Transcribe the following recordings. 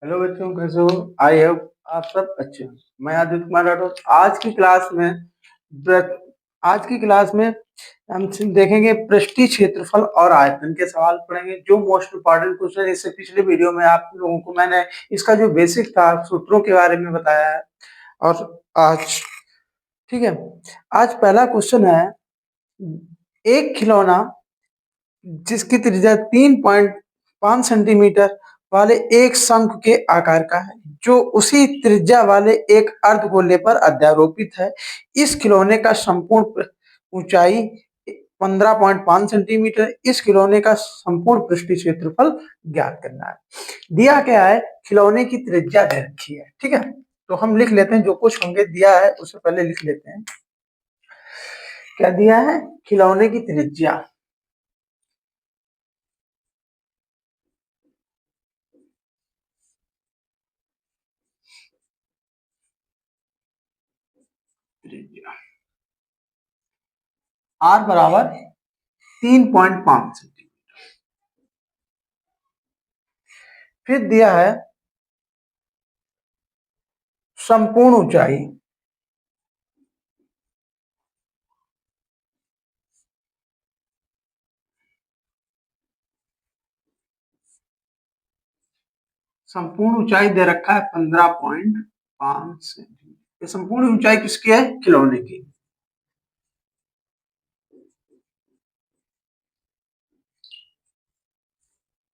Hello बच्चों, कैसे हो? आई होप आप सब अच्छे हो। मैं आदित्य कुमार राठौर। आज की क्लास में हम देखेंगे पृष्ठीय क्षेत्रफल और आयतन के सवाल पढ़ेंगे, जो मोस्ट इम्पोर्टेंट क्वेश्चन। इससे पिछले वीडियो में आप लोगों को मैंने इसका जो बेसिक था सूत्रों के बारे में बताया है। और आज ठीक है, आज पहला क्वेश्चन है, एक खिलौना जिसकी त्रिज्या 3.5 सेंटीमीटर वाले एक शंकु के आकार का है, जो उसी त्रिज्या वाले एक अर्धगोले पर अध्यारोपित है। इस खिलौने का संपूर्ण ऊंचाई 15.5 सेंटीमीटर। इस खिलौने का संपूर्ण पृष्ठीय क्षेत्रफल ज्ञात करना है। दिया क्या है? खिलौने की त्रिज्या दे रखी है। ठीक है, तो हम लिख लेते हैं, जो कुछ होंगे दिया है उससे पहले लिख लेते हैं। क्या दिया है? खिलौने की त्रिज्या R बराबर 3.5 सेंटीमीटर। फिर दिया है संपूर्ण ऊंचाई दे रखा है 15.5 सेंटीमीटर। ये संपूर्ण ऊंचाई किसकी है? खिलौने की।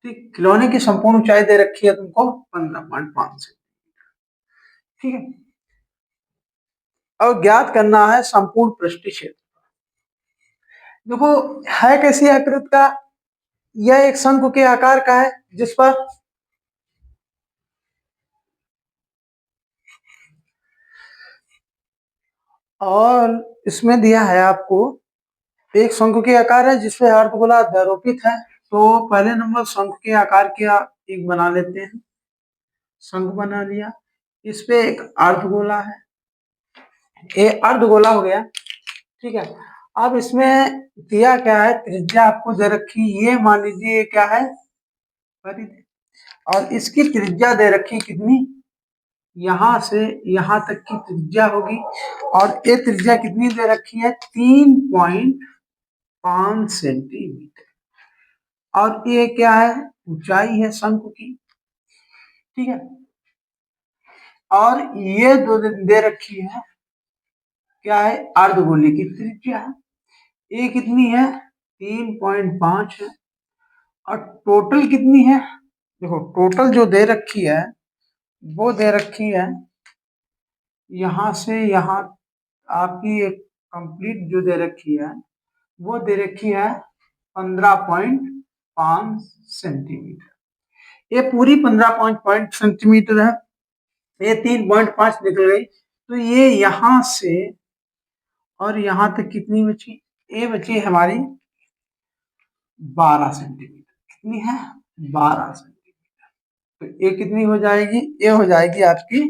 ठीक, खिलौने की संपूर्ण ऊंचाई दे रखी है तुमको 15.5 सेंटीमीटर। ठीक है, और ज्ञात करना है संपूर्ण पृष्ठीय क्षेत्र। देखो, है कैसी आकृति का? यह एक शंकु के आकार का है, जिस पर और इसमें दिया है आपको एक शंकु के आकार है जिसपे अर्धगोला अध्यारोपित है। तो पहले नंबर शंकु के आकार का एक बना लेते हैं। शंकु बना लिया, इस पे एक अर्धगोला है, ये अर्धगोला हो गया। ठीक है, अब इसमें दिया क्या है? त्रिज्या आपको दे रखी, ये मान लीजिए क्या है? परिधि। और इसकी त्रिज्या दे रखी कितनी? यहां से यहां तक की त्रिज्या होगी। और ये त्रिज्या कितनी दे रखी है? 3.5 सेंटीमीटर। और ये क्या है? ऊंचाई है शंकु की। ठीक है, और ये दो दे रखी है, क्या है? अर्धगोले की त्रिज्या है। ये कितनी है? 3.5 है। और टोटल कितनी है? देखो, टोटल जो दे रखी है वो दे रखी है यहां से यहां, आपकी एक कंप्लीट जो दे रखी है वो दे रखी है 15.5 सेंटीमीटर। ये पूरी 15.5 सेंटीमीटर है। ये 3.5 निकल गई, तो ये यहां से और यहां तक कितनी बची? ये बची हमारी 12 सेंटीमीटर। कितनी है? 12 सेंटीमीटर। तो ये कितनी हो जाएगी? ये हो जाएगी आपकी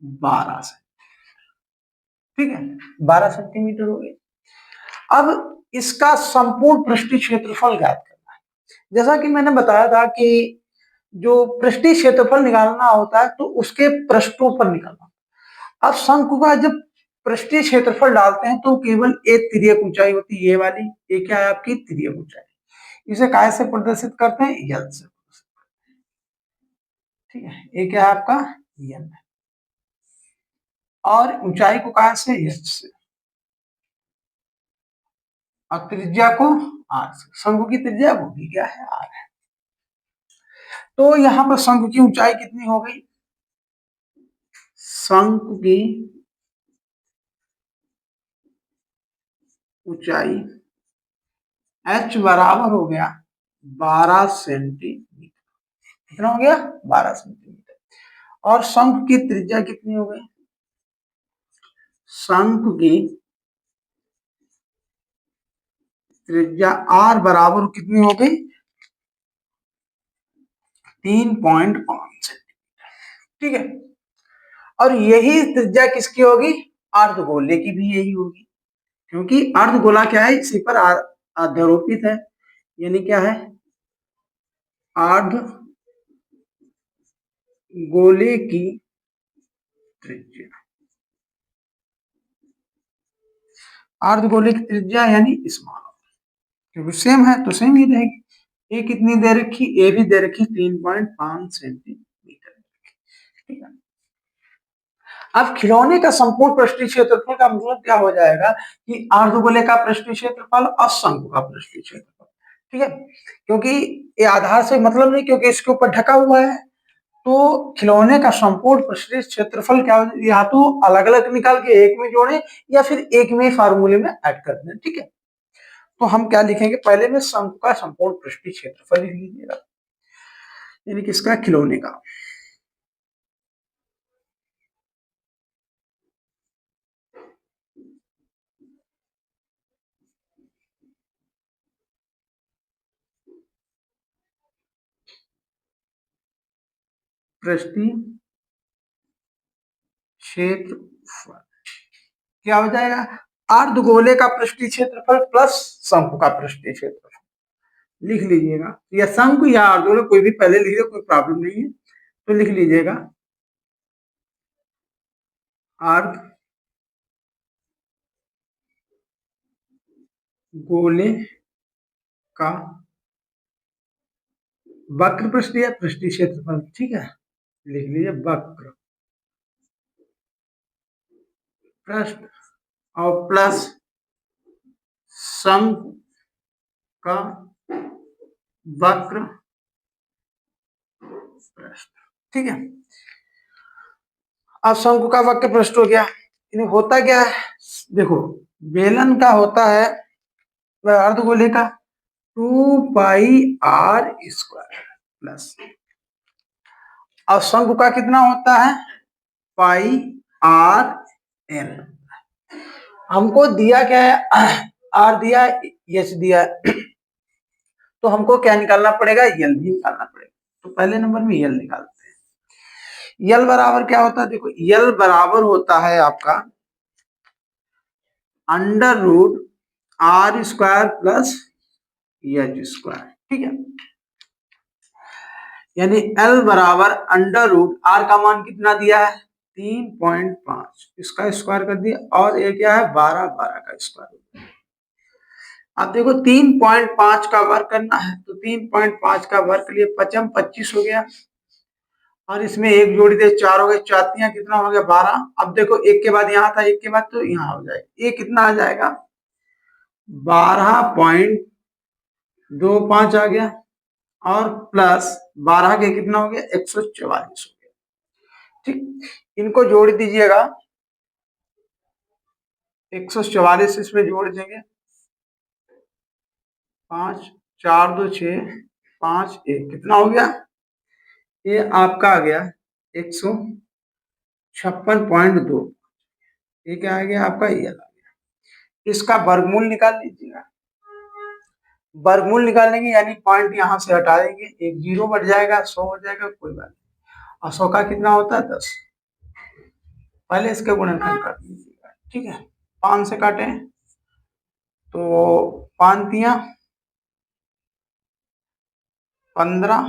12 सेंटीमीटर। ठीक है, 12 सेंटीमीटर हो गई। अब इसका संपूर्ण पृष्ठीय क्षेत्रफल ज्ञात करना है। जैसा कि मैंने बताया था कि जो पृष्ठीय क्षेत्रफल निकालना होता है तो उसके पृष्ठों पर निकालना। अब शंकु का जब पृष्ठीय क्षेत्रफल डालते हैं तो केवल एक तिर्यक ऊंचाई होती है, ये वाली। ये क्या है? आपकी तिर्यक ऊंचाई। इसे काय से प्रदर्शित करते हैं? यल से। ठीक है, ये क्या है आपका? यल है। और ऊंचाई को काय से? एच से। और त्रिज्या को आर से। शंकु की त्रिज्या वो भी क्या है? आर है। तो यहाँ पर शंकु की ऊंचाई कितनी हो गई? शंकु की ऊंचाई h बराबर हो गया 12 सेंटीमीटर। कितना हो गया? 12 सेंटीमीटर। और शंकु की त्रिज्या कितनी हो गई? शंकु की त्रिज्या r बराबर कितनी हो गई? 3.5 सेंटीमीटर। ठीक है, और यही त्रिज्या किसकी होगी? अर्धगोले की भी यही होगी, क्योंकि अर्धगोला क्या है? इसी पर अध्यारोपित है। यानी क्या है? अर्ध गोले की त्रिज्या, अर्धगोले की त्रिज्या यानी स्मॉल, क्योंकि सेम है तो सेम ही रहेगी। ए कितनी दे रखी, ए भी दे रखी 3.5 सेंटीमीटर। ठीक है, अब खिलौने का संपूर्ण पृष्ठीय क्षेत्रफल का मतलब क्या हो जाएगा कि अर्धगोले का पृष्ठीय क्षेत्रफल और शंकु का पृष्ठीय क्षेत्रफल। ठीक है, क्योंकि ये आधार से मतलब नहीं, क्योंकि इसके ऊपर ढका हुआ है, तो खिलौने का संपूर्ण पृष्ठीय क्षेत्रफल क्या, या तो अलग अलग निकाल के एक में जोड़े या फिर एक में फार्मूले में ऐड कर दें। ठीक है, तो हम क्या लिखेंगे, पहले में शंकु का संपूर्ण पृष्ठीय क्षेत्रफल लिख लीजिएगा, यानी किसका, खिलौने का। पृष्ठीय क्षेत्रफल क्या हो जाएगा, अर्धगोले का पृष्ठीय क्षेत्रफल प्लस शंकु का पृष्ठीय क्षेत्रफल लिख लीजिएगा, या शंकु या अर्धगोले कोई भी पहले लिख लीजिए, कोई प्रॉब्लम नहीं है, तो लिख लीजिएगा अर्धगोले का वक्र पृष्ठीय पृष्ठीय क्षेत्रफल। ठीक है, लिख लीजिए वक्र पृष्ठ और प्लस शंकु का वक्र पृष्ठ। ठीक है, अब शंकु का वक्र पृष्ठ हो गया। इन्हें होता क्या है, देखो बेलन का होता है, अर्धगोले का 2πr² प्लस, और शंकु का कितना होता है, πr/l। हमको दिया क्या है, r दिया, h दिया, तो हमको क्या निकालना पड़ेगा, यल भी निकालना पड़ेगा। तो पहले नंबर में यल निकालते हैं। यल बराबर क्या होता है, देखो यल बराबर होता है आपका √r² प्लस h²। ठीक है, यानी L बराबर √r का मान कितना दिया है, 3.5, इसका स्क्वायर कर दिया, और ये क्या है 12 का स्क्वायर। अब देखो 3.5 का वर्ग करना है, तो 3.5 का वर्ग के लिए 5 25 हो गया, और इसमें एक जोड़ी दे 4 हो गए, 4 कितना हो गया 12। अब देखो एक के बाद यहाँ था, एक के बाद तो यहाँ हो जाएगा, ये कितना आ जाएगा 12.25 आ गया, और प्लस 12 के कितना हो गया 144 हो गया। ठीक, इनको जोड़ दीजिएगा, 144 इसमें जोड़ देंगे, 5 4 2 6 5 1 कितना हो गया, ये आपका आ गया 156.2। ये क्या आ गया आपका, ये आ गया। इसका वर्गमूल निकाल लीजिएगा, वर्गमूल निकालेंगे यानी पॉइंट यहाँ से हटा देंगे, एक 0 बढ़ जाएगा, 100 हो जाएगा, कोई बात नहीं। और 100 का कितना होता है 10, पहले इसके गुणनखंड कर लीजिएगा। ठीक है, 5 से काटे तो 5 तिया 15,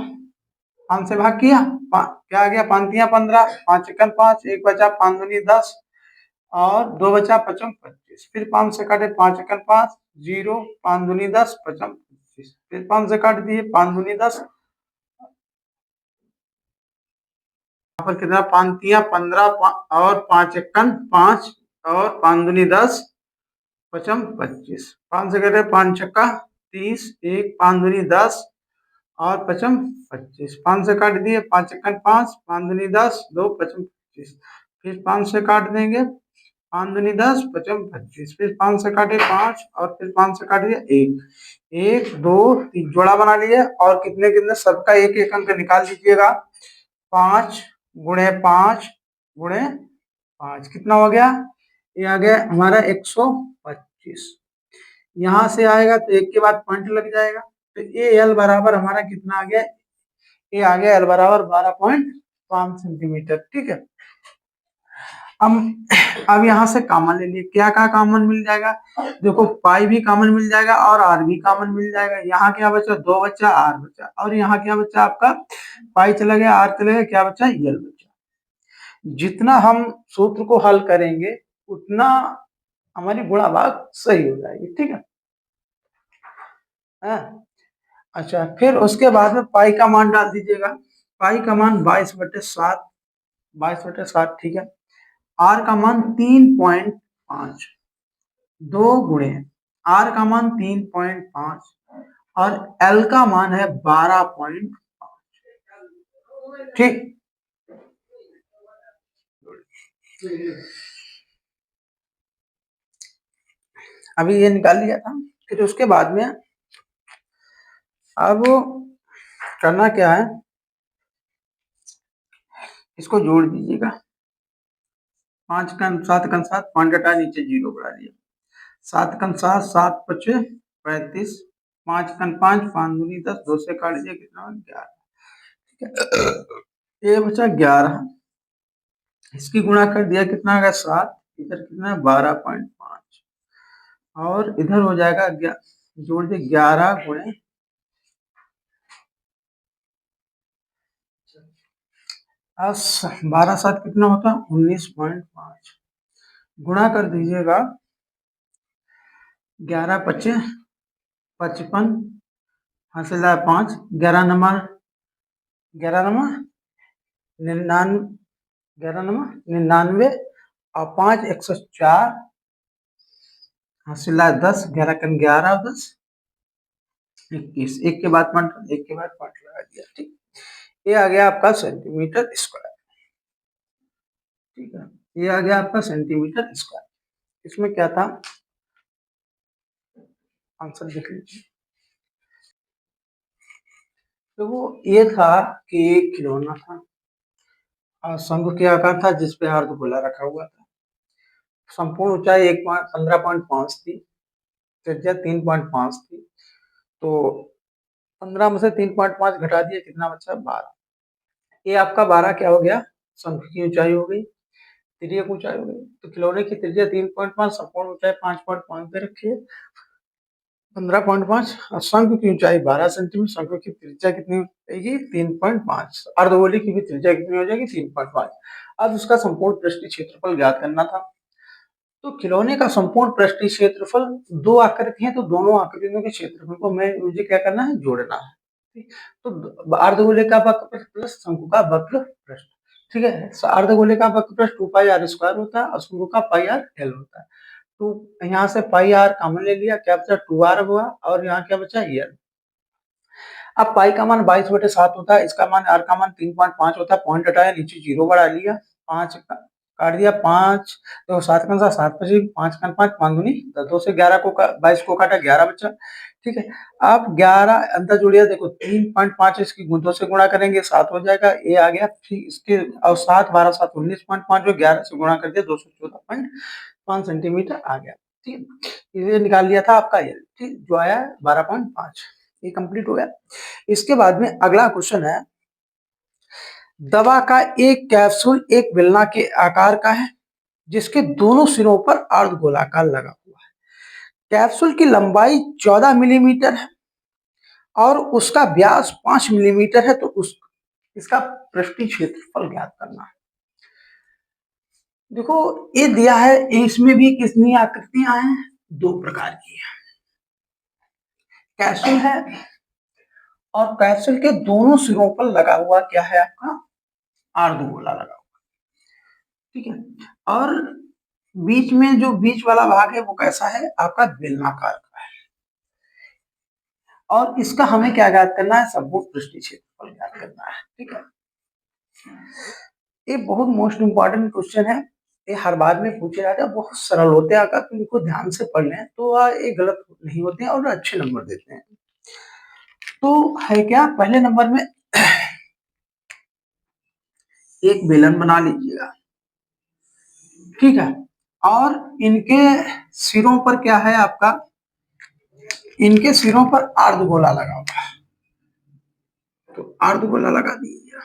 5 से भाग किया, क्या आ गया 5 तिया 15, 5 एकम 5, 1 बचा 5 दूनी 10, और 2 बचा 5 25, फिर 5 से काटे 5 एकम 5 0, 5 दूनी 10 5 25, फिर 5 से काट दिए 5 दूनी 10, यहाँ पर कितना 5 तिया 15 और 5 एकम 5 और 5 दूनी 10 5 25, 5 से कटे 5 छक्का 30, 1 5 दूनी 10 और 5 25, 5 से काट दिए 5 एकम 5, 5 दूनी 10 2 5 25, फिर 5 से काट देंगे 5 दूनी 10 5 25, फिर 5 से काटे 5 और फिर 5 से काट दिया 1 1 2 3 जोड़ा बना लिए, और कितने कितने सबका एक एक अंक निकाल लीजिएगा, 5 गुणे 5 गुणे 5 कितना हो गया, ये आ गया हमारा 125। यहाँ से आएगा तो एक के बाद पॉइंट लग जाएगा, तो ए एल बराबर हमारा कितना आ गया, ये आ गया एल बराबर 12.5 सेंटीमीटर। ठीक है, हम अब यहाँ से कॉमन ले लिए, क्या क्या कॉमन मिल जाएगा, देखो पाई भी कॉमन मिल जाएगा और आर भी कॉमन मिल जाएगा। यहाँ क्या बचा, 2 बचा, आर बचा, और यहाँ क्या बचा आपका, पाई चला गया, आर चला गया, क्या बचा, यल बचा। जितना हम सूत्र को हल करेंगे उतना हमारी गुणा भाग सही हो जाएगी, ठीक है। अच्छा, फिर उसके बाद में पाई का मान डाल दीजिएगा, पाई का मान 22/7, 22/7, ठीक है। आर का मान 3.5, 2 गुणे आर का मान 3.5 और एल का मान है 12.5, ठीक। अभी ये निकाल लिया था। फिर उसके बाद में अब करना क्या है, इसको जोड़ दीजिएगा, 5 का 7 का 7, 5 घटा नीचे 0 बढ़ा दिया, 7 का 7, 7 पचे 35, 5 का 5, 5 दूनी 10, 2 से काट दिया, कितना 11, ठीक है। ये बचा 11, इसकी गुणा कर दिया, कितना आ गया 7, इधर कितना 12.5 और इधर हो जाएगा जोड़ दिया 11 गुणे 12 7 कितना होता है 19.5, गुणा कर दीजिएगा, 11 पचे 55, हासिल है 5, 11 नंबर 99 और 5 104, हासिल है 10, 11 का 11 10 21, एक के बाद पॉइंट, एक के बाद पॉइंट लगा दिया, ठीक। ये आ गया आपका सेंटीमीटर स्क्वायर, ठीक है। ये आ गया आपका सेंटीमीटर स्क्वायर। इसमें क्या था, आंसर देख लीजिए। तो वो ये था कि एक खिलौना था और शंख के आकार था जिस पे अर्धगोला रखा हुआ था। संपूर्ण ऊंचाई 15.5 थी, त्रिज्या 3.5 थी। तो 15 में से 3.5 घटा दिया, कितना बचा 12। ये आपका 12 क्या हो गया, शंख की ऊंचाई हो गई, तिर्यक ऊंचाई हो गई। तो खिलौने की त्रिज्या 3.5, संपूर्ण ऊंचाई 5.5 पे रखिए, 15.5 और शंख की ऊंचाई 12 सेंटीमीटर, शंख की त्रिज्या कितनी हो जाएगी 3.5, अर्धगोले की भी त्रिज्या कितनी हो जाएगी 3.5। अब इसका संपूर्ण पृष्ठीय क्षेत्रफल ज्ञात करना था। तो खिलौने का संपूर्ण पृष्ठीय क्षेत्रफल, दो आकृति है तो दोनों आकृतियों के क्षेत्रफल को मुझे क्या करना है, जोड़ना है। ठीक? तो अर्धगोले का वक्र प्लस शंकु का वक्र पृष्ठ, ठीक है। अर्धगोले का वक्र पृष्ठ 2πr² होता है और शंकु का πr/l होता है। तो यहाँ से πr कॉमन ले लिया, क्या बचा 2r हुआ और यहाँ क्या बचा l। अब पाई का मान 22/7 होता है, इसका मान आर का मान 3.5 होता है, पॉइंट हटाया, नीचे 0 बढ़ा लिया, 5 काट दिया, 5 तो 7 का 7 पची, 5 का 5, 5 दूनी 10, 2 से 11 को 22 को काटा, 11 बचा, ठीक है। अब 11 अंदर जोड़िए, देखो 3.5 इसकी 2 से गुणा करेंगे 7 हो जाएगा, ये आ गया, फिर इसके और 7 12 7 19.5 जो 11 से गुणा कर दिया 214.5 सेंटीमीटर आ गया, ठीक है। ये निकाल लिया था आपका ये, ठीक, जो आया 12.5। ये कंप्लीट हो गया। इसके बाद में अगला क्वेश्चन है, दवा का एक कैप्सूल एक बेलना के आकार का है जिसके दोनों सिरों पर अर्धगोलाकार लगा हुआ है। कैप्सूल की लंबाई 14 मिलीमीटर है और उसका व्यास 5 मिलीमीटर है, तो इसका पृष्ठीय क्षेत्रफल ज्ञात करना है। देखो ये दिया है, इसमें भी कितनी आकृतियां हैं, 2 प्रकार की है। कैप्सूल है और कैप्सूल के दोनों सिरों पर लगा हुआ क्या है आपका, अर्धगोला लगा हुआ, ठीक है। और बीच में जो बीच वाला भाग है वो कैसा है आपका, बेलनाकार का है। और इसका हमें क्या ज्ञात करना है, संपूर्ण पृष्ठीय क्षेत्रफल ज्ञात करना है, ठीक है। ये बहुत मोस्ट इंपॉर्टेंट क्वेश्चन है, ये हर बार में पूछे जाते हैं, बहुत सरल होते हैं, अगर तुम इनको ध्यान से पढ़ लें तो ये गलत नहीं होते हैं और अच्छे नंबर देते हैं। तो है क्या, पहले नंबर में एक बेलन बना लीजिएगा, ठीक है। और इनके सिरों पर क्या है आपका, इनके सिरों पर अर्धगोला लगा हुआ है, तो अर्धगोला लगा दीजिए,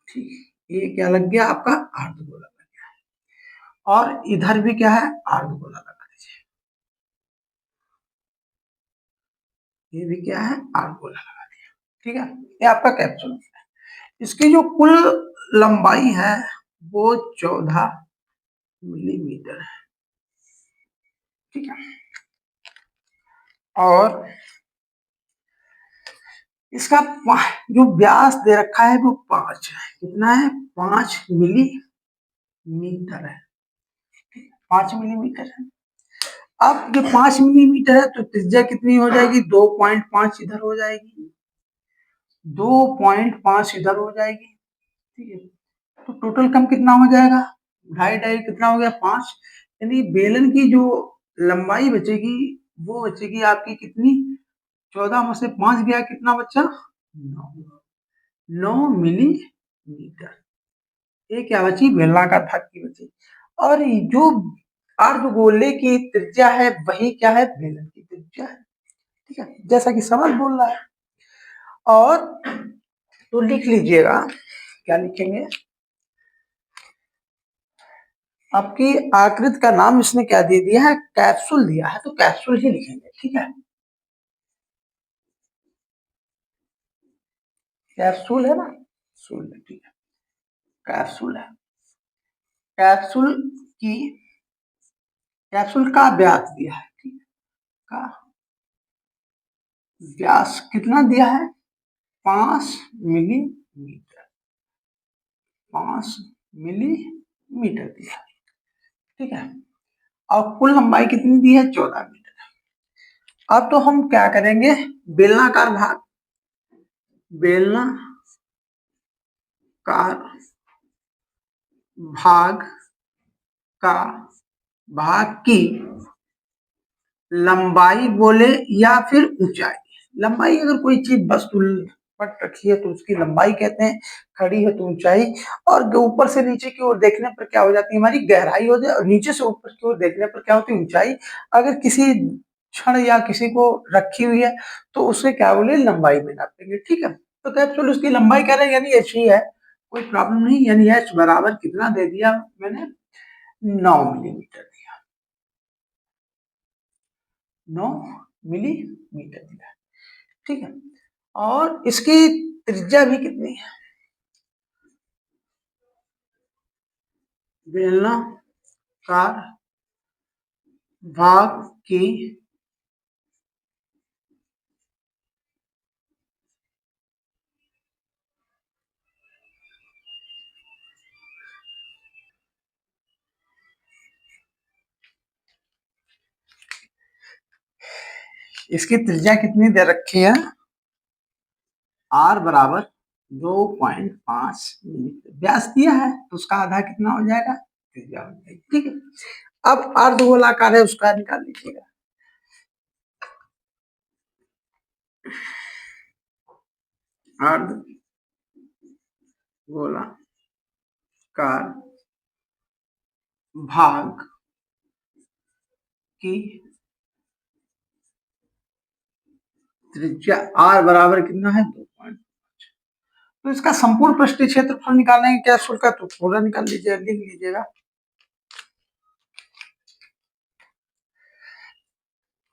ठीक। ये क्या लग गया आपका, अर्धगोला। और इधर भी क्या है, आर्धगोला लगा दीजिए, ये भी क्या है, आर्धगोला लगा दिया। ठीक है, ये आपका कैप्सूल है। इसकी जो कुल लंबाई है वो 14 मिलीमीटर है। ठीक है, और इसका जो व्यास दे रखा है वो 5 है। कितना है, 5 मिलीमीटर है। 5 मिलीमीटर है। अब ये 5 मिलीमीटर है तो त्रिज्या कितनी हो जाएगी, 2.5 इधर हो जाएगी, 2.5 इधर हो जाएगी। ठीक है, तो टोटल कम कितना हो जाएगा, ढाई ढाई कितना हो गया, 5। यानी बेलन की जो लंबाई बचेगी वो बचेगी आपकी कितनी, 14 में से 5 गया, कितना बचा, 9 मिलीमीटर। ये क्या बची, बेलनाकार भाग की बची। और जो अर्धगोले की त्रिज्या है वही क्या है, बेलन की त्रिज्या है। ठीक है, जैसा कि सवाल बोल रहा है। और तो लिख लीजिएगा, क्या लिखेंगे, आपकी आकृति का नाम इसने क्या दे दिया है, कैप्सूल दिया है, तो कैप्सूल ही लिखेंगे। ठीक है, कैप्सूल है ना, सूल, ठीक है, कैप्सूल है। कैप्सूल की, कैप्सूल का व्यास दिया है, ठीक है, का व्यास कितना दिया है, 5 मिलीमीटर, 5 मिलीमीटर दिया है। ठीक है, और कुल लंबाई कितनी दी है, 14 मीटर। अब तो हम क्या करेंगे, बेलनाकार भाग, बेलनाकार भाग का भाग की लंबाई बोले या फिर ऊंचाई। लंबाई अगर कोई चीज वस्तु पट रखी है तो उसकी लंबाई कहते हैं, खड़ी है तो ऊंचाई। और ऊपर से नीचे की ओर देखने पर क्या हो जाती है, हमारी गहराई हो जाए, और नीचे से ऊपर की ओर देखने पर क्या होती है, ऊंचाई। अगर किसी क्षण या किसी को रखी हुई है तो उसे क्या बोले, लंबाई में नापेंगे। ठीक है, तो कैप्सूल उसकी लंबाई कह रहे हैं, यानी एच ही है, कोई प्रॉब्लम नहीं। यानी एच बराबर कितना दे दिया मैंने, 9 मिलीमीटर, 9 मिलीमीटर दिया। ठीक है, और इसकी त्रिज्या भी कितनी है, बेलनाकार भाग की इसकी त्रिज्या कितनी दे रखी है, आर बराबर 2.5 मिलीमीटर। व्यास दिया है तो उसका आधा कितना हो जाएगा, त्रिज्या हो जाएगी। ठीक है, अब अर्धगोलाकार है उसका निकाल लीजिएगा। अर्धगोलाकार भाग की त्रिज्या आर बराबर कितना है, 2। तो इसका संपूर्ण पृष्ठीय क्षेत्रफल निकालने की क्या शुल्क है, तो पूरा निकाल लीजिए, लिख लीजिएगा।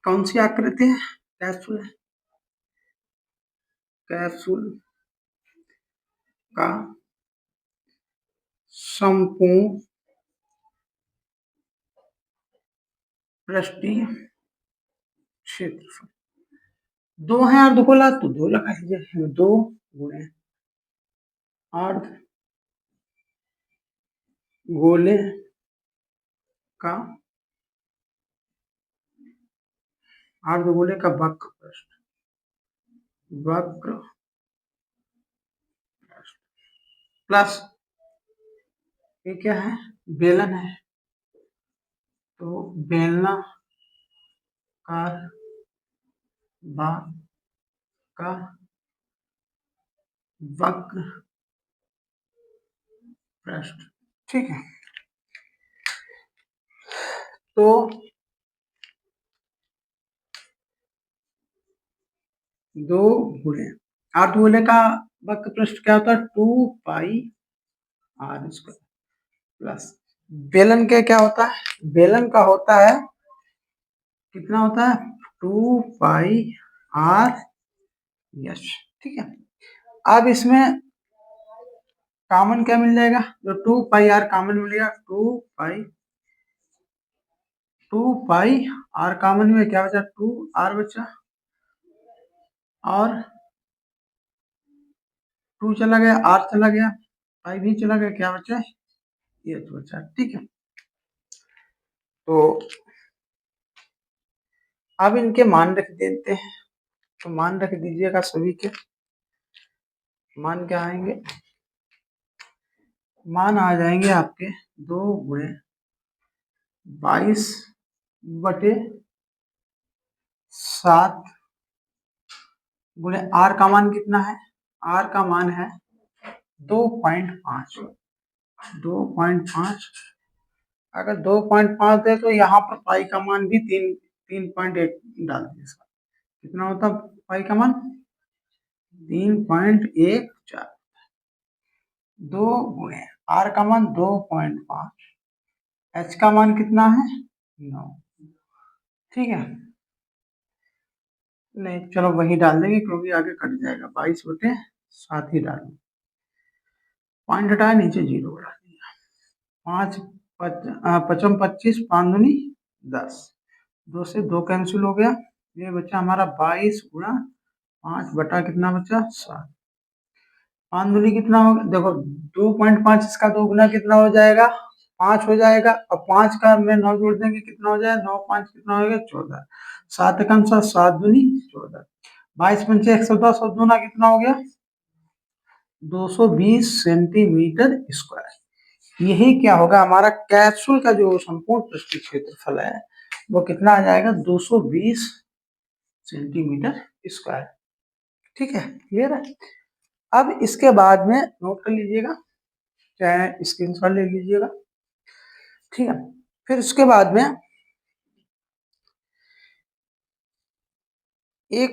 कौन सी आकृति है, कैप्सूल है, कैप्सूल का संपूर्ण पृष्ठीय क्षेत्रफल, 2 है अर्धगोला तो 2 लगा लीजिए, 2 गुणे अर्धगोले का, अर्धगोले का वक्र पृष्ठ, वक्र प्लस ये क्या है, बेलन है, तो बेलनाकार भाग का वक्र पृष्ठ। ठीक है, तो 2 गुणे अर्धगोले का वक्र पृष्ठ क्या होता है, 2 पाई आर स्क्वायर प्लस बेलन के क्या होता है, बेलन का होता है कितना होता है 2πr/s। ठीक है, अब इसमें कॉमन क्या मिल जाएगा, जो 2πr कॉमन मिलेगा, 2πr कॉमन में क्या बचा, 2r बचा, और 2 चला गया, r चला गया, पाई भी चला गया, क्या बचा, ये तो बचा। ठीक है, तो अब इनके मान रख देते हैं, तो मान रख दीजिएगा सभी के। मान क्या आएंगे, मान आ जाएंगे आपके 2×22/7 गुणे आर का मान कितना है, आर का मान है 2.5। 2.5, अगर 2.5 है तो यहाँ पर पाई का मान भी 3.8 डाल दिए। कितना होता पाई का मान 3.14। 2 गुणे आर का मान 2.5, एच का मान कितना है 9। ठीक है, नहीं चलो वही डाल देंगे क्योंकि आगे कट जाएगा, 22/7 ही डालो, पॉइंट हटाया, नीचे 0 बढ़ा दिया। 5 पचम 25, 5 दूनी 10, 2 से 2 कैंसिल हो गया, ये बचा हमारा 22/5 बटा कितना बचा 7। 5 दूनी कितना होगा, देखो 2.5 इसका 2 गुना कितना हो जाएगा 5 हो जाएगा, और 5 का में 9 जोड़ देंगे कितना हो जाएगा 9 5 कितना हो जाएगा 14। 7 एकम 7, 7 दूनी 14, 22 पंचे 110 और दूना कितना हो गया 220 सेंटीमीटर स्क्वायर। यही क्या होगा हमारा कैप्सूल का जो संपूर्ण पृष्ठीय क्षेत्रफल है वो कितना आ जाएगा 220 सेंटीमीटर स्क्वायर। ठीक है, क्लियर है। अब इसके बाद में नोट कर लीजिएगा, चाहे स्क्रीनशॉट ले लीजिएगा। ठीक है, फिर उसके बाद में एक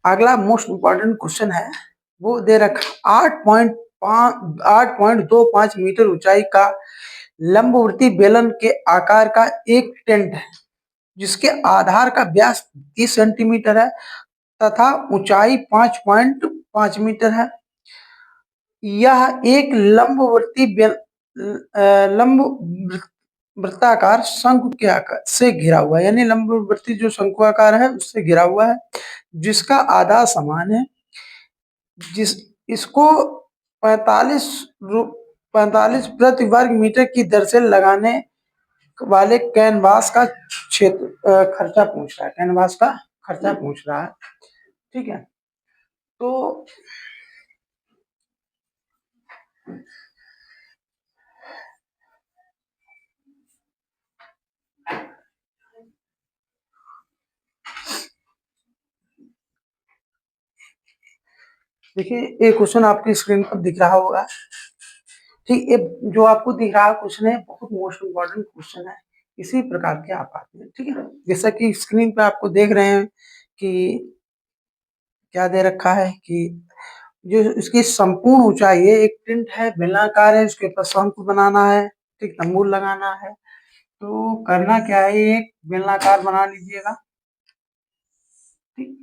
अगला मोस्ट इम्पोर्टेंट क्वेश्चन है, वो दे रखा 8.25 मीटर ऊंचाई का लंबवर्ती बेलन के आकार का एक टेंट है, जिसके आधार का व्यास 30 सेंटीमीटर है तथा ऊंचाई 5.5 मीटर है। यह एक लंबवर्ती लंब वृत्ताकार शंकु के आकार से घिरा हुआ है, यानी लंबवर्ती जो शंकु आकार है उससे घिरा हुआ है, जिसका आधा समान है, जिस इसको 45 प्रति वर्ग मीटर की दर से लगाने वाले कैनवास का क्षेत्र खर्चा पूछ रहा है, कैनवास का खर्चा पूछ रहा है। ठीक है, तो देखिए ये क्वेश्चन आपकी स्क्रीन पर दिख रहा होगा। ठीक, ये जो आपको दिख रहा है क्वेश्चन है बहुत मोस्ट इम्पोर्टेंट क्वेश्चन है, इसी प्रकार के आप आते हैं। ठीक है, जैसा कि स्क्रीन पे आपको देख रहे हैं कि क्या दे रखा है कि जो इसकी संपूर्ण ऊंचाई है, एक टिंट है बेलनाकार है, उसके ऊपर शंकु बनाना है, ठीक तंबू लगाना है। तो करना क्या है, एक बेलनाकार बना लीजिएगा। ठीक,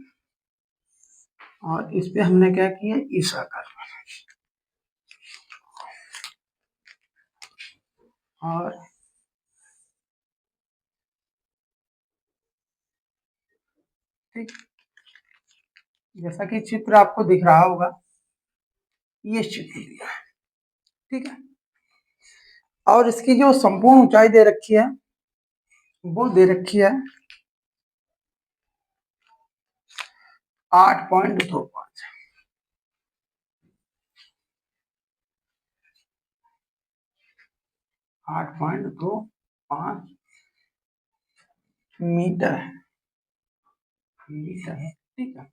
और इस पे हमने क्या किया इस आकार और ठीक, जैसा कि चित्र आपको दिख रहा होगा, ये चित्र दिया है। ठीक है, और इसकी जो संपूर्ण ऊंचाई दे रखी है वो दे रखी है 8.25। 8.25 मीटर है, मीटर है। ठीक है,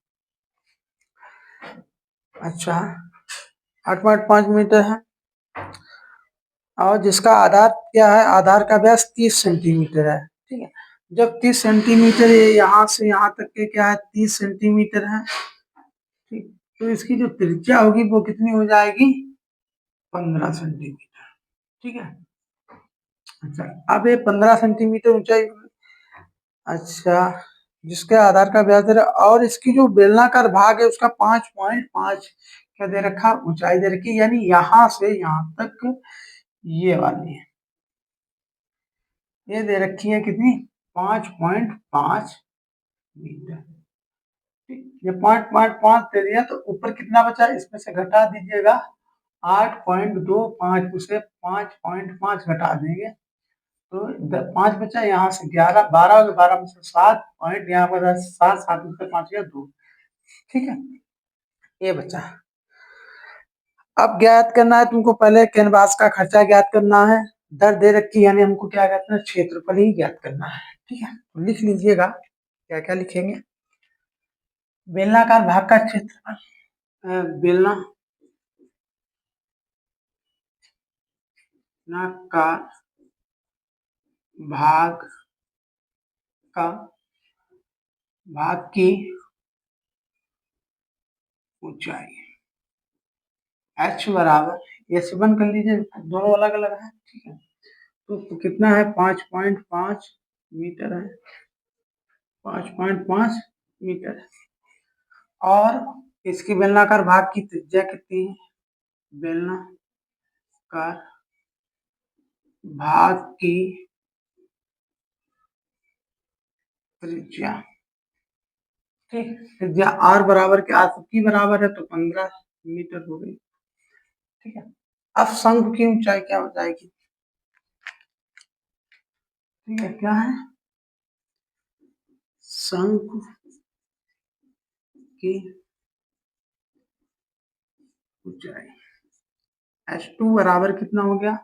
अच्छा 8.5 मीटर है, और जिसका आधार क्या है, आधार का व्यास 30 सेंटीमीटर है। ठीक है, जब 30 सेंटीमीटर ये यहाँ से यहाँ तक के क्या है 30 सेंटीमीटर है। ठीक, तो इसकी जो त्रिज्या होगी वो कितनी हो जाएगी 15 सेंटीमीटर। ठीक है, अच्छा, अब ये 15 सेंटीमीटर ऊंचाई। अच्छा, जिसके आधार का व्यास दे रहा और इसकी जो बेलनाकार भाग है उसका 5.5 क्या दे रखा, ऊंचाई दे रखी, यानी यहां से यहां तक ये वाली है, ये दे रखी है कितनी, 5.5 मीटर। ठीक, ये 5.5 दे दिया तो ऊपर कितना बचा, इसमें से घटा दीजिएगा 8.25, उसे 5.5 घटा देंगे तो 5 बचा, यहाँ से 11, 12 हो गया, 12 में से 7 पॉइंट, यहाँ पर 7, 7 में से 5 गया 2। ठीक है, ये बचा। अब ज्ञात करना है तुमको, पहले कैनवास का खर्चा ज्ञात करना है, दर दे रखी, यानी हमको क्या कहते हैं, क्षेत्रफल ही ज्ञात करना है। ठीक है, तो लिख लीजिएगा, क्या क्या लिखेंगे, बेलनाकार भाग का क्षेत्रफल, बेलनाकार भाग का भाग की ऊंचाई h बराबर, ये से वन कर लीजिए, दोनों अलग अलग है। ठीक है, तो कितना है, 5.5 मीटर है, 5.5 मीटर है। और इसकी बेलनाकार भाग की त्रिज्या कितनी है, बेलनाकार भाग की त्रिज्या, ठीक, त्रिज्या r बराबर के आर की बराबर है, तो 15 मीटर हो गई। ठीक है, अब शंकु की ऊंचाई क्या हो जाएगी, ठीक है, क्या है, शंकु की ऊंचाई h2 बराबर कितना हो गया,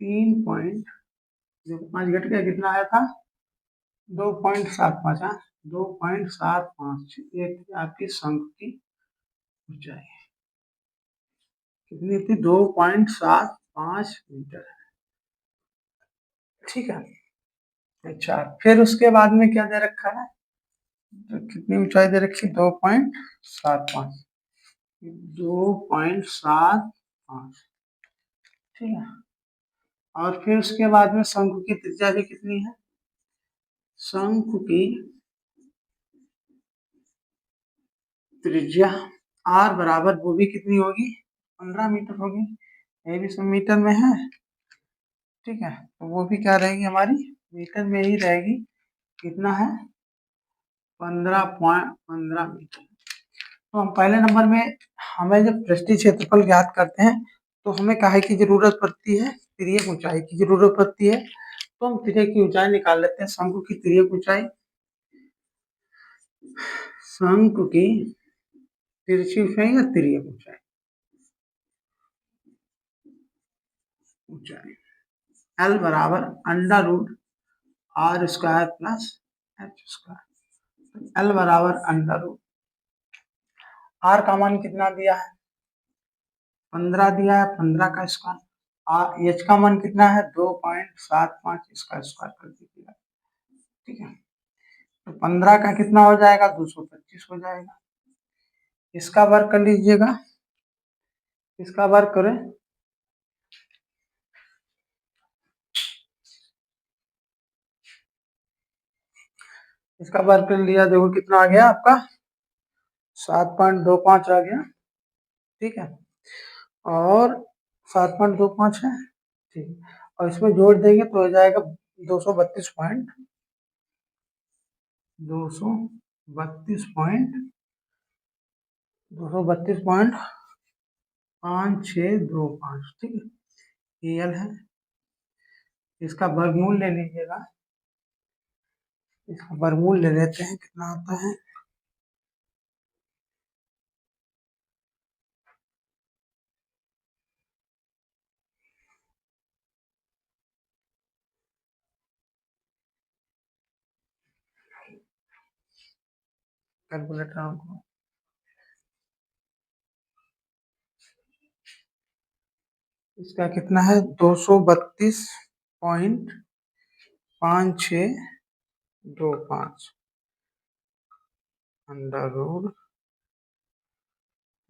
3.5 घट गया, कितना आया था, 2.75, 2.75, ये थी आपकी शंकु की ऊंचाई, कितनी थी, 2.75 मीटर। ठीक है, अच्छा, फिर उसके बाद में क्या दे रखा है, तो कितनी ऊंचाई दे रखी, 2.75, 2.75। ठीक है, और फिर उसके बाद में शंकु की त्रिज्या भी कितनी है, शंकु की त्रिज्या r बराबर वो भी कितनी होगी, 15 मीटर होगी, ये भी सब मीटर में है। ठीक है, तो वो भी क्या रहेगी हमारी, मीटर में ही रहेगी, कितना है, 15.15 मीटर। तो हम पहले नंबर में, हमें जब पृष्ठीय क्षेत्रफल ज्ञात करते हैं तो हमें काहे की जरूरत पड़ती है, तिर्यक ऊंचाई की जरूरत पड़ती है, तो हम तिर्यक की ऊंचाई निकाल लेते हैं, शंकु की तिर्यक ऊंचाई, शंकु की तिरछी ऊंचाई या तिर्यक ऊंचाई, ऊंचाई L बराबर under root R square plus H square, L बराबर अंडर रूट, आर का मान कितना दिया है, 15 दिया है, 15 का स्क्वायर, एच का मान कितना है, 2.75, इसका स्क्वायर कर दीजिएगा। ठीक है, तो 15 का कितना हो जाएगा, 225 हो जाएगा, इसका वर्ग कर लीजिएगा, इसका वर्ग करें, इसका वर्ग कर लिया, देखो कितना आ गया आपका, 7.25 आ गया। ठीक है, और 7.25 है, ठीक, और इसमें जोड़ देंगे तो हो जाएगा 232 पॉइंट 5625। ठीक है, ये एल है, इसका वर्गमूल ले लीजिएगा, इसका वर्गमूल ले लेते हैं, कितना आता है, कैलकुलेटर को, इसका कितना है, 232.5625 अंडर रूट,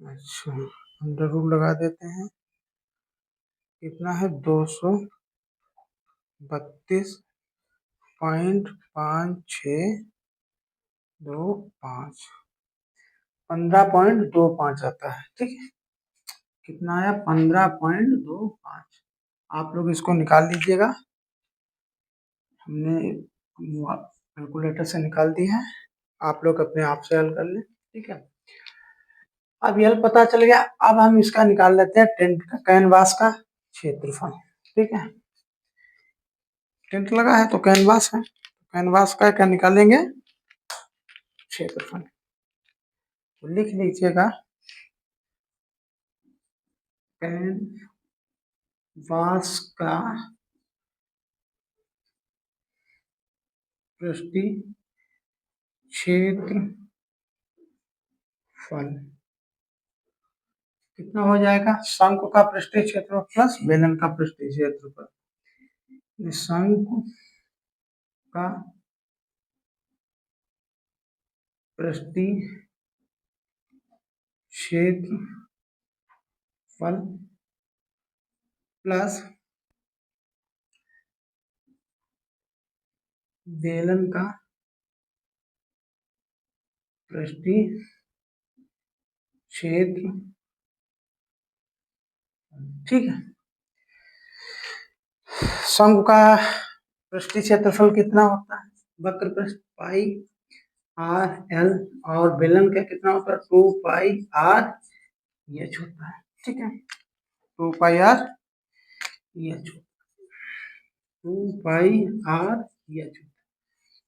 अच्छा, अंडर रूट लगा देते हैं, कितना है, 200 32.5625 15.25 आता है। ठीक है, कितना आया? 15.25। आप लोग इसको निकाल लीजिएगा, हमने कैलकुलेटर से निकाल दी है, आप लोग अपने आप से हल कर लें। ठीक है, अब यह पता चल गया। अब हम इसका निकाल लेते हैं टेंट का, कैनवास का क्षेत्रफल। ठीक है, टेंट लगा है तो कैनवास है, कैनवास का क्या निकालेंगे? क्षेत्रफल। तो लिख लीजिएगा कैनवास का पृष्ठीय क्षेत्रफल कितना हो जाएगा? शंकु का पृष्ठीय क्षेत्रफल प्लस बेलन का पृष्ठीय क्षेत्रफल। शंकु का पृष्ठीय क्षेत्रफल प्लस बेलन का पृष्ठीय क्षेत्र। ठीक है, शंकु का पृष्ठीय क्षेत्रफल कितना होता है? वक्र पृष्ठ पाई आर एल, और बेलन का कितना होता है? 2 पाई आर एच होता है। ठीक है, 2 पाई आर एच, 2 पाई आर एच।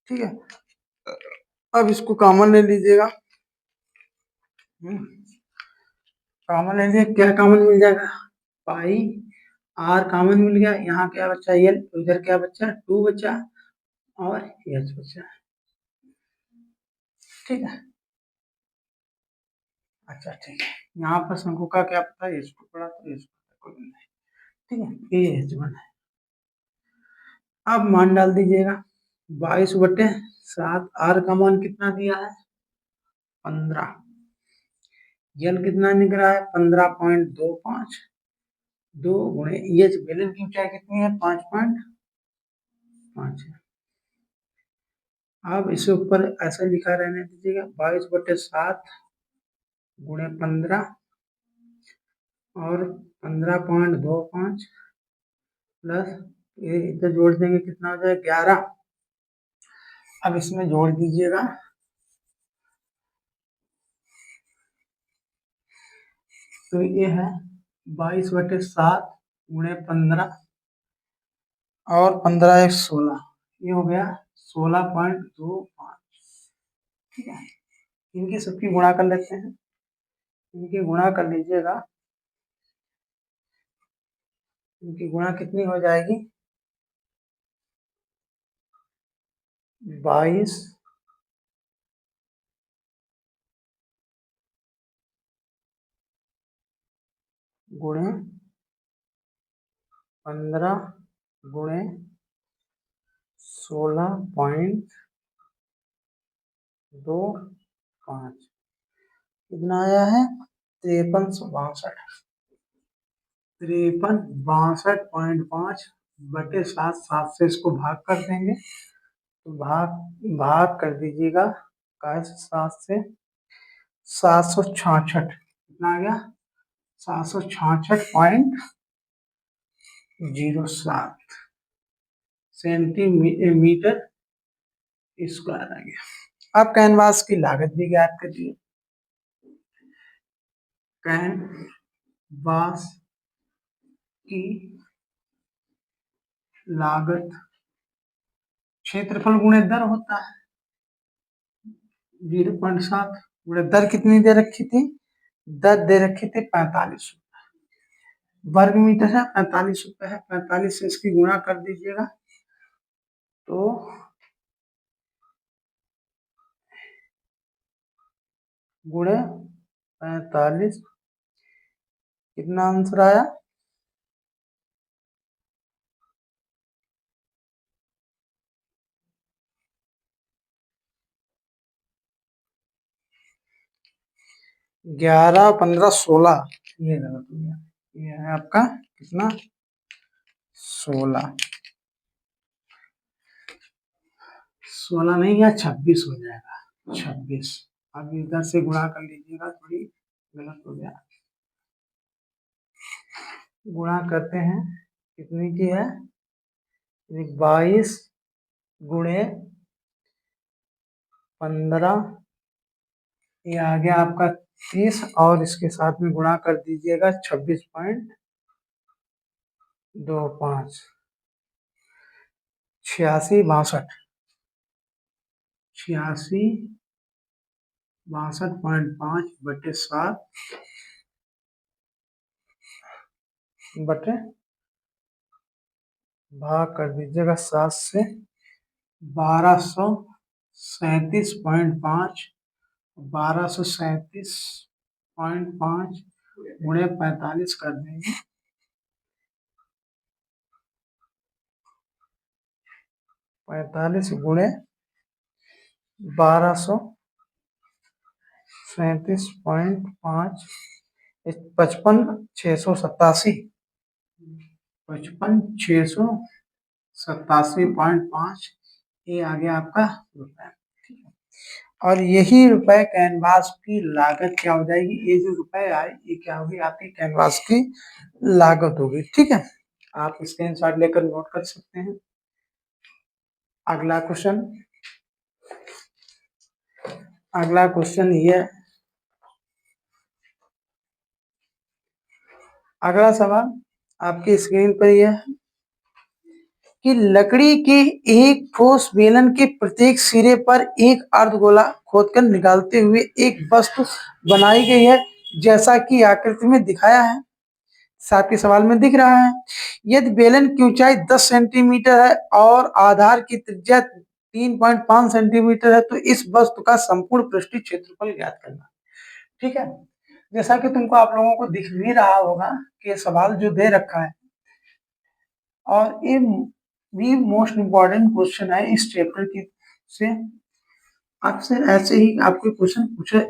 ठीक है, अब इसको कॉमन ले लीजिएगा। कॉमन ले लीजिए, क्या कॉमन मिल जाएगा? पाई आर कॉमन मिल गया, यहाँ क्या बचा? एल, इधर क्या बचा? 2 बचा और एच बचा। ठीक है, अच्छा ठीक है, यहाँ पर शंकु का क्या पता है? एच को पड़ा तो एच कोई नहीं। ठीक है, ये एच वन है। अब मान डाल दीजिएगा 22/7। आर का मान कितना दिया है? 15। एल कितना निकल रहा है? 15.25। 2 गुणे एच, बेलन की ऊंचाई कितनी है? 5.5 है। अब इसे ऊपर ऐसा लिखा रहने दीजिएगा, 22/7 गुणे 15 और 15.25 प्लस ये इधर जोड़ देंगे, कितना हो जाए? 11। अब इसमें जोड़ दीजिएगा, तो ये है 22/7 गुणे 15 और 15 एक 16, ये हो गया 16.25। ठीक है, इनकी सबकी गुणा कर लेते हैं, इनकी गुणा कर लीजिएगा। इनकी गुणा कितनी हो जाएगी? 22 गुणे 15 गुणे 16.25 कितना आया है? 5362.5 7 से इसको भाग कर देंगे, तो भाग भाग कर दीजिएगा, 7 से 766 कितना आ गया? 766.07 सेंटीमीटर स्क्वायर आ गया। अब कैनवास की लागत भी ज्ञात करिए। कैनवास की लागत क्षेत्रफल गुणे दर होता है, 0.7 गुणे दर कितनी दे रखी थी? दर दे रखी थी 45 वर्ग मीटर है, 45 रुपए है। 45 से इसकी गुणा कर दीजिएगा, तो गुणे 45 कितना आंसर आया? 11, 15, 16, ये गलत हो गया। ये है आपका कितना? 16। 16 नहीं है, 26 हो जाएगा, 26। अब इधर से गुणा कर लीजिएगा, थोड़ी गलत हो गया। गुणा करते हैं, कितनी की है, 22 गुणे 15, ये आ गया आपका 30, और इसके साथ में गुणा कर दीजिएगा 26.25, 86 62, 86 62.5/7 बटे, भाग कर दीजिएगा 7 से, 1237.5, 1237.5 गुणे 45 कर देंगे, 45 गुणे 1237.5, 55,687, 55,687.5, ये आ गया आपका रुपए। और यही रुपए कैनवास की लागत क्या हो जाएगी, ये जो रुपए आए ये क्या होगी, आपकी कैनवास की लागत होगी। ठीक है, आप स्क्रीनशॉट लेकर नोट कर सकते हैं। अगला क्वेश्चन, अगला क्वेश्चन ये, अगला सवाल आपकी स्क्रीन पर यह है कि लकड़ी के एक ठोस बेलन के प्रत्येक सिरे पर एक अर्धगोला खोदकर निकालते हुए एक वस्तु बनाई गई है, जैसा कि आकृति में दिखाया है। आपके सवाल में दिख रहा है, यदि बेलन की ऊंचाई 10 सेंटीमीटर है और आधार की त्रिज्या 3.5 सेंटीमीटर है, तो इस वस्तु का संपूर्ण पृष्ठीय क्षेत्रफल ज्ञात करना। ठीक है, जैसा कि तुमको आप लोगों को दिख भी रहा होगा कि सवाल जो दे रखा है, और ये भी मोस्ट इम्पॉर्टेंट क्वेश्चन है इस चैप्टर की से। आपसे ऐसे ही आपके क्वेश्चन पूछे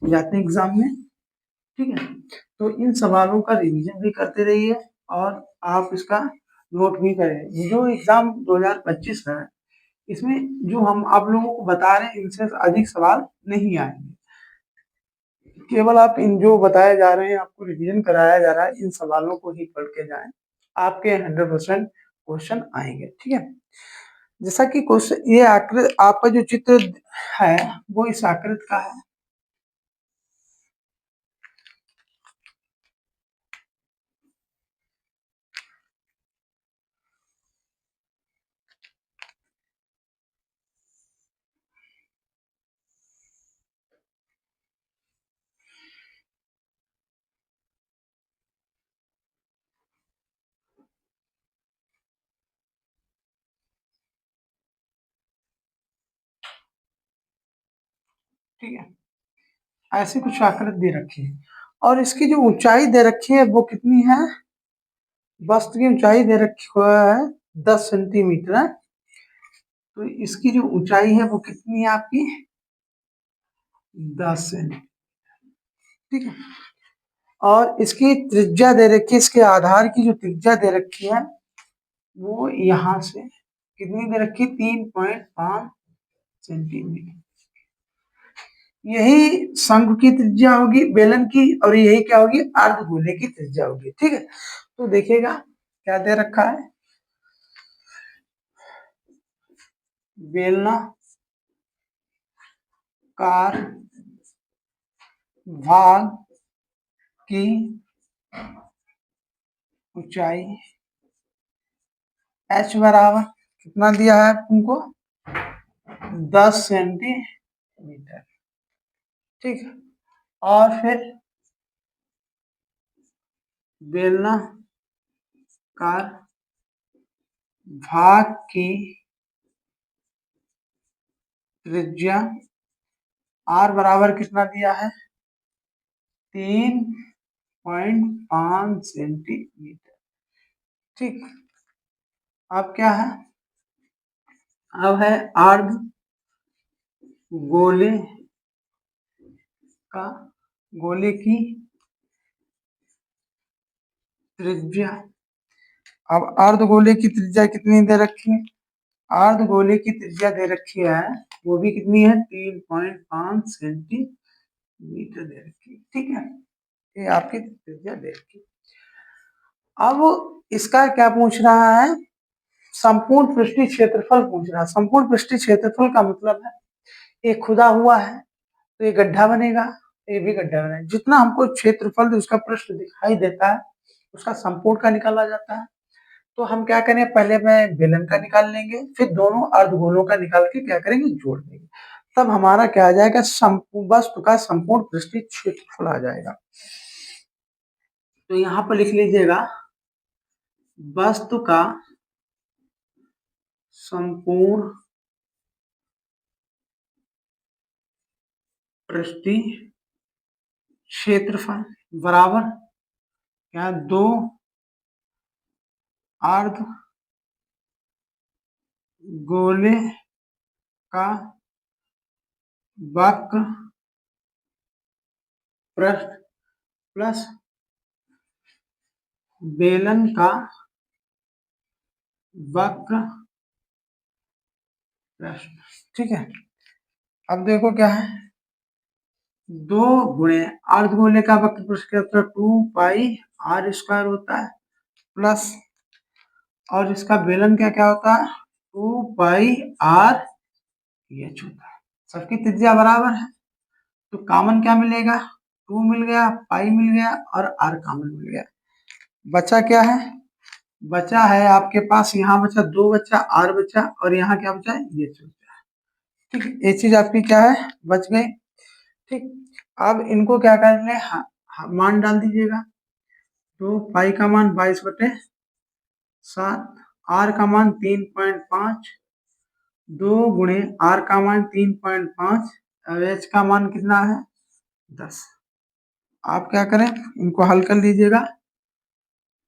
जाते हैं एग्जाम में। ठीक है, तो इन सवालों का रिवीजन भी करते रहिए और आप इसका नोट भी करें। ये जो एग्जाम 2025 है, इसमें जो हम आप लोगों को बता रहे हैं, इनसे अधिक सवाल नहीं आएंगे। केवल आप इन जो बताए जा रहे हैं, आपको रिवीजन कराया जा रहा है, इन सवालों को ही पढ़ के जाएं, आपके 100% क्वेश्चन आएंगे। ठीक है, जैसा कि क्वेश्चन ये आकृति, आपका जो चित्र है वो इस आकृति का है। ठीक है, ऐसी कुछ आकृति दे रखी है और इसकी जो ऊंचाई दे रखी है वो कितनी है, वस्तु की ऊंचाई दे रखी हुआ है 10 सेंटीमीटर है। तो इसकी जो ऊंचाई है वो कितनी है आपकी, 10 सेंटीमीटर। ठीक है, और इसकी त्रिज्या दे रखी है, इसके आधार की जो त्रिज्या दे रखी है वो यहाँ से कितनी दे रखी, 3.5 सेंटीमीटर। यही शंकु की त्रिज्या होगी बेलन की, और यही क्या होगी, अर्धगोले की त्रिज्या होगी। ठीक है, तो देखिएगा क्या दे रखा है, बेलना कार भाग की ऊंचाई h बराबर कितना दिया है तुमको, 10 सेंटीमीटर। ठीक है, और फिर बेलना कार भाग की त्रिज्या r बराबर कितना दिया है, 3.5 सेंटीमीटर। ठीक, अब क्या है, अब है अर्ध गोले का, गोले की त्रिज्या। अब अर्धगोले की त्रिज्या कितनी दे रखी है, अर्धगोले की त्रिज्या दे रखी है, वो भी कितनी है 3.5 सेंटीमीटर दे रखी है, ठीक है। ये आपकी त्रिज्या दे रखी है। अब इसका क्या पूछ रहा है, संपूर्ण पृष्ठीय क्षेत्रफल पूछ रहा है। संपूर्ण पृष्ठीय क्षेत्रफल का मतलब है ये खुदा हुआ है तो ये गड्ढा बनेगा, ये भी गड्ढा बनेगा। जितना हमको क्षेत्रफल उसका पृष्ठ दिखाई देता है उसका संपूर्ण का निकाला जाता है। तो हम क्या करें, पहले मैं बेलन का निकाल लेंगे, फिर दोनों अर्धगोलों का निकाल के क्या करेंगे, जोड़ देंगे। तब हमारा क्या आ जाएगा, वस्तु का संपूर्ण पृष्ठीय क्षेत्रफल आ जाएगा। तो यहाँ पर लिख लीजिएगा, वस्तु का संपूर्ण पृष्ठीय क्षेत्रफल बराबर क्या, 2 अर्ध गोले का वक्र पृष्ठ प्लस बेलन का वक्र पृष्ठ, ठीक है। अब देखो क्या है, 2 गुणे अर्धगोले का वक्र पृष्ठ का 2 पाई r² होता है, प्लस और इसका बेलन क्या क्या होता है 2 पाई r h होता है। सबकी त्रिज्या बराबर है तो कॉमन क्या मिलेगा, 2 मिल गया, पाई मिल गया और r कॉमन मिल गया। बचा क्या है, बचा है आपके पास, यहाँ बचा 2 बचा, r बचा और यहाँ क्या बचा, ये बचा, ठीक है। ये चीज आपकी क्या है, बच गई, ठीक। अब इनको क्या करना है, मान डाल दीजिएगा। तो पाई का मान 22/7, r का मान 3.5, 2 गुणे r का मान 3.5, h का मान कितना है 10। आप क्या करें, इनको हल कर लीजिएगा,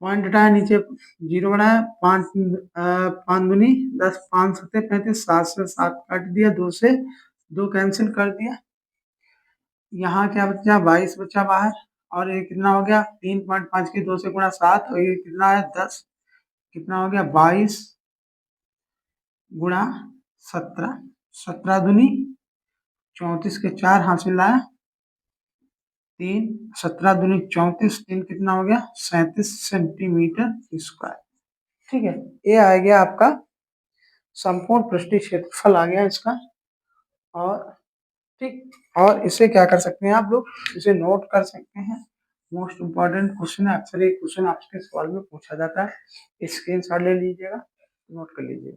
पॉइंट हटाया, नीचे 0 बनाया, 5 दूनी 10, 5 सत्ते 35, 7 से 7 काट दिया, 2 से 2 कैंसिल कर दिया। यहाँ क्या बचा, 22 बचा बाहर, और ये कितना हो गया 3.5 की 2 से गुणा 7, और ये कितना है 10, कितना हो गया 22 गुणा 17, 17 दूनी 34 के 4 हासिल आया 3, 17 दूनी 34, 3 कितना हो गया 37 सेंटीमीटर स्क्वायर, ठीक है। ये आ गया आपका संपूर्ण पृष्ठीय क्षेत्रफल आ गया इसका। और ठीक, और इसे क्या कर सकते हैं आप लोग, इसे नोट कर सकते हैं। मोस्ट इम्पोर्टेंट क्वेश्चन है, अक्सर ये क्वेश्चन आपके सवाल में पूछा जाता है, स्क्रीनशॉट ले लीजिएगा, नोट कर लीजिएगा।